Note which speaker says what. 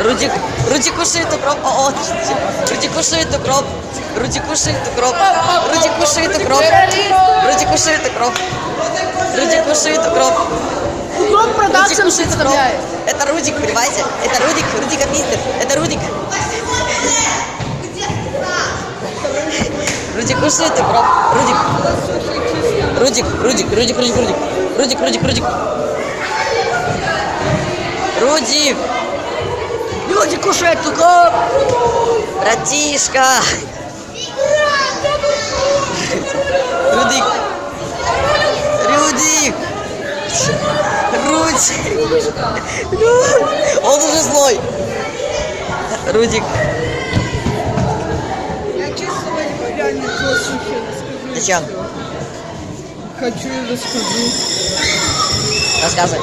Speaker 1: Рудик кушает укроп. О, Рудик кушает укроп. Рудик кушает укроп. Рудик кушает укроп. Рудик кушает укроп. Рудик кушает укроп.
Speaker 2: Укроп продакшн представляет.
Speaker 1: Это Рудик, понимаете? Это Рудик, Рудик Мистер. Это Рудик. Рудик кушает укроп. Рудик. Рудик.
Speaker 2: Люди кушают укроп.
Speaker 1: Братишка. Рудик. Он уже злой. Рудик.
Speaker 3: Я честно реально послухи расскажу.
Speaker 1: Зачем?
Speaker 3: Хочу и расскажу.
Speaker 1: Рассказывай.